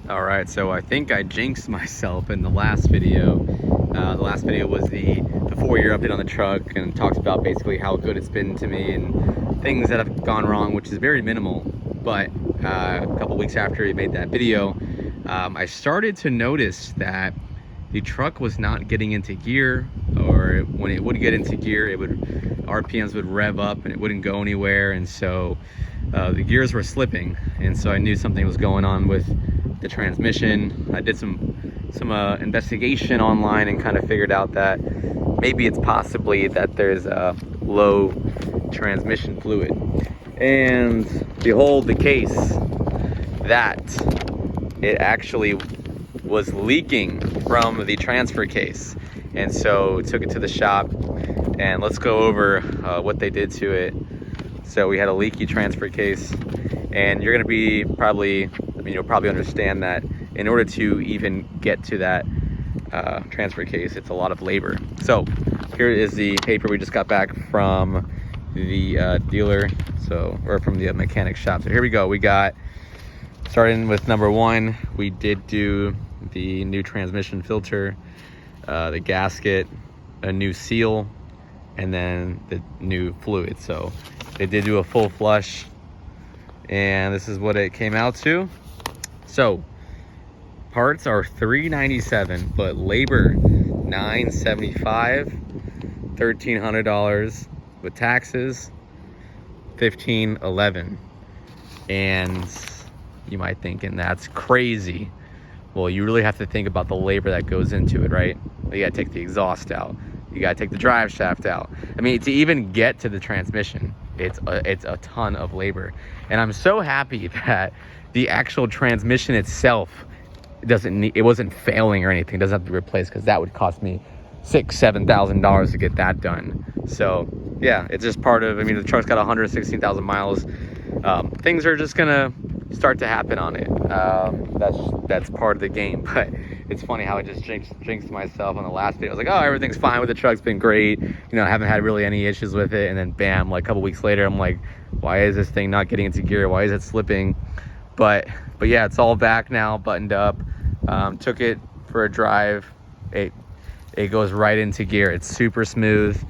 All right, so I think I jinxed myself in the last video. The last video was the 4-year update on the truck, and talks about basically how good it's been to me and things that have gone wrong, which is very minimal. But a couple weeks after we made that video, I started to notice that the truck was not getting into gear, or when it would get into gear, RPMs would rev up and it wouldn't go anywhere, and so the gears were slipping, and so I knew something was going on with the transmission. I did some investigation online and kind of figured out that maybe it's possibly that there's a low transmission fluid, and behold the case that it actually was leaking from the transfer case. And so took it to the shop, and let's go over what they did to it. So we had a leaky transfer case, and you're gonna be you'll probably understand that in order to even get to that transfer case, it's a lot of labor. So here is the paper we just got back from the dealer, or from the mechanic shop. So here we go. We got, starting with number one, we did do the new transmission filter, the gasket, a new seal, and then the new fluid. So they did do a full flush, and this is what it came out to. So parts are $397, but labor $975, $1,300 with taxes, $1,511. And you might thinking that's crazy. Well, you really have to think about the labor that goes into it, right? You gotta take the exhaust out, you gotta take the drive shaft out. I mean, to even get to the transmission, it's a ton of labor. And I'm so happy that the actual transmission itself it wasn't failing or anything, it doesn't have to be replaced, because that would cost me $6,000-$7,000 to get that done. So yeah, it's just part of, the truck's got 116,000 miles. Things are just gonna start to happen on it. That's part of the game. But it's funny how I just jinxed myself on the last video. I was like, oh, everything's fine with the truck, it's been great, I haven't had really any issues with it. And then bam, like a couple weeks later, I'm like, why is this thing not getting into gear? Why is it slipping? But yeah, it's all back now, buttoned up. Took it for a drive. It goes right into gear. It's super smooth.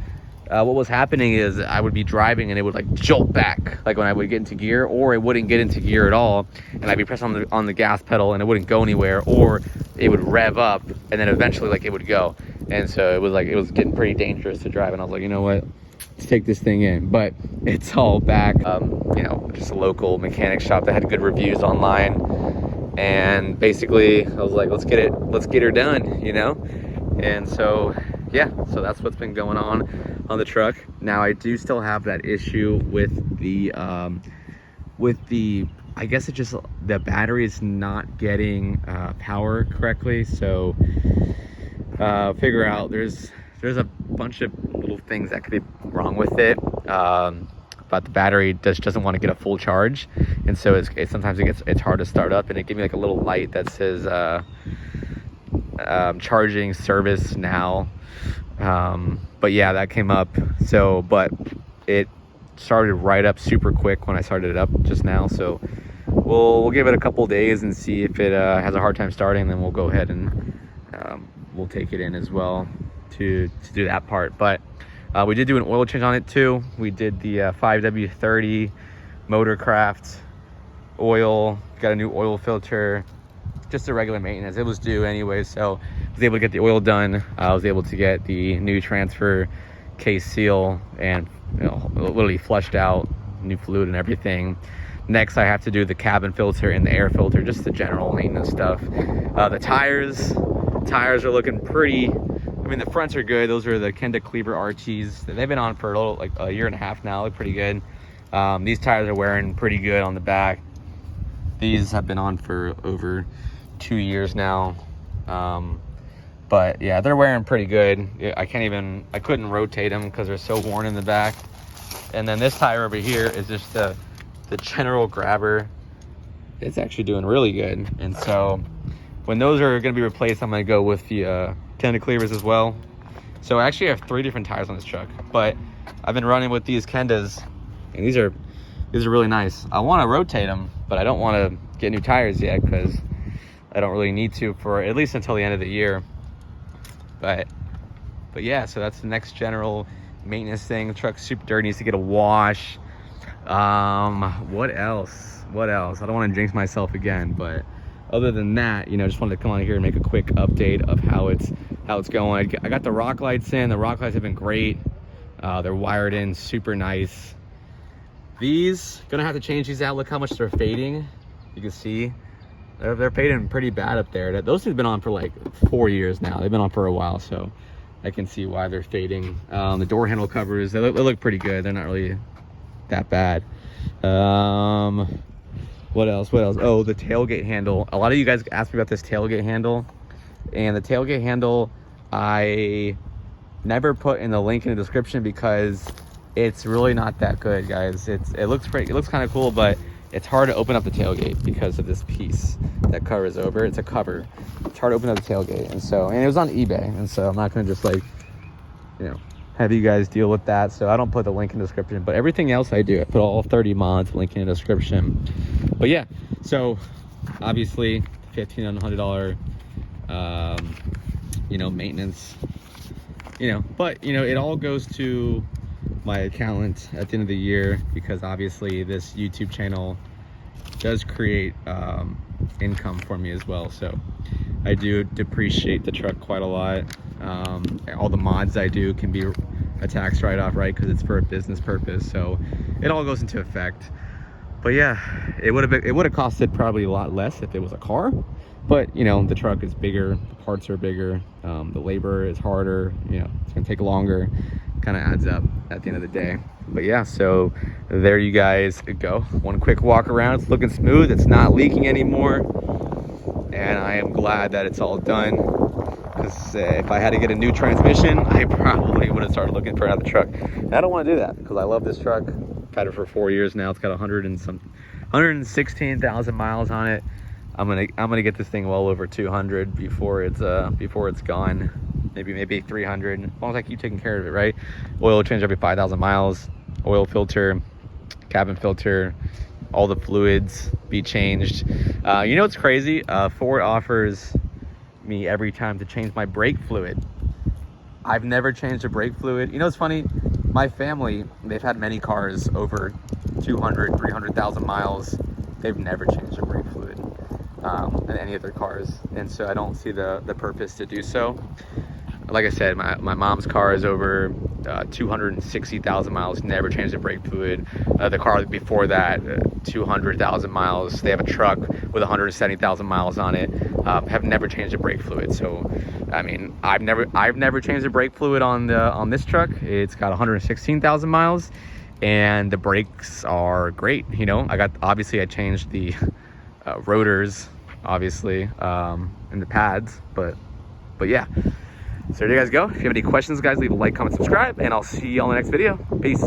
What was happening is I would be driving and it would like jolt back, like when I would get into gear, or it wouldn't get into gear at all, and I'd be pressing on the gas pedal and it wouldn't go anywhere, or it would rev up and then eventually like it would go. And so it was getting pretty dangerous to drive, and I was like, you know what, let's take this thing in. But it's all back. Just a local mechanic shop that had good reviews online, and basically I was like, let's get her done, And so yeah, so that's what's been going on the truck. Now I do still have that issue with the I guess it's just the battery is not getting power correctly. So figure out there's a bunch of little things that could be wrong with it, but the battery just doesn't want to get a full charge, and so sometimes it's hard to start up, and it gave me like a little light that says charging service now. But yeah, that came up. So, but it started right up super quick when I started it up just now. So we'll give it a couple days and see if it has a hard time starting, and then we'll go ahead and we'll take it in as well to do that part. But we did do an oil change on it too. We did the 5W30 Motorcraft oil, got a new oil filter, just a regular maintenance. It was due anyway, so I was able to get the oil done. I was able to get the new transfer case seal, and literally flushed out, new fluid and everything. Next, I have to do the cabin filter and the air filter, just the general maintenance stuff. The tires are looking pretty. The fronts are good. Those are the Kenda Cleaver RTs. They've been on for like a year and a half now. They're pretty good. These tires are wearing pretty good on the back. These have been on for over 2 years now. But yeah, they're wearing pretty good. I couldn't rotate them because they're so worn in the back. And then this tire over here is just the general grabber. It's actually doing really good. And so when those are going to be replaced, I'm going to go with the Kenda Cleavers as well. So I actually have 3 different tires on this truck, but I've been running with these Kendas, and these are really nice. I want to rotate them, but I don't want to get new tires yet because I don't really need to for at least until the end of the year. But yeah, so that's the next general maintenance thing. The truck's super dirty, needs to get a wash. What else? I don't want to jinx myself again, but other than that, you know, just wanted to come on here and make a quick update of how it's going. I got the rock lights in. The rock lights have been great. They're wired in super nice. These, gonna have to change these out. Look how much they're fading. You can see they're fading pretty bad up there. Those have been on for like 4 years now. They've been on for a while, so I can see why they're fading. The door handle covers, they look pretty good. They're not really that bad. What else? Oh, the tailgate handle. A lot of you guys asked me about this tailgate handle, and the tailgate handle I never put in the link in the description because it's really not that good, guys. It looks great. It looks kind of cool, but it's hard to open up the tailgate because of this piece that covers over. It's a cover. It's hard to open up the tailgate, and it was on eBay, and so I'm not gonna just like, you know, have you guys deal with that. So I don't put the link in the description, but everything else I do. I put all 30 mods link in the description. But yeah, so obviously $1,500, you know, maintenance, you know, but you know, it all goes to my accountant at the end of the year, because obviously this YouTube channel does create income for me as well. So I do depreciate the truck quite a lot. All the mods I do can be a tax write-off, right? Because it's for a business purpose, so it all goes into effect. But yeah, it would have costed probably a lot less if it was a car. But you know, the truck is bigger, the parts are bigger, the labor is harder. You know, it's gonna take longer. Kind of adds up at the end of the day. But yeah, so there you guys go. One quick walk around. It's looking smooth. It's not leaking anymore, and I am glad that it's all done. Because if I had to get a new transmission, I probably would have started looking for another truck. And I don't want to do that because I love this truck. I've had it for 4 years now. It's got 116,000 miles on it. I'm gonna get this thing well over 200 before it's gone. Maybe 300, as long as I keep taking care of it, right? Oil change every 5,000 miles. Oil filter, cabin filter, all the fluids be changed. You know what's crazy? Ford offers me every time to change my brake fluid. I've never changed a brake fluid. You know, it's funny, my family, they've had many cars over 200, 300,000 miles. They've never changed a brake fluid in any of their cars. And so I don't see the purpose to do so. Like I said, my mom's car is over 260,000 miles, never changed the brake fluid. The car before that, 200,000 miles. They have a truck with 170,000 miles on it, have never changed the brake fluid. So, I mean, I've never changed the brake fluid on this truck. It's got 116,000 miles, and the brakes are great. You know, obviously I changed the rotors, obviously, and the pads, but yeah. So there you guys go. If you have any questions, guys, leave a like, comment, subscribe, and I'll see you on the next video. Peace.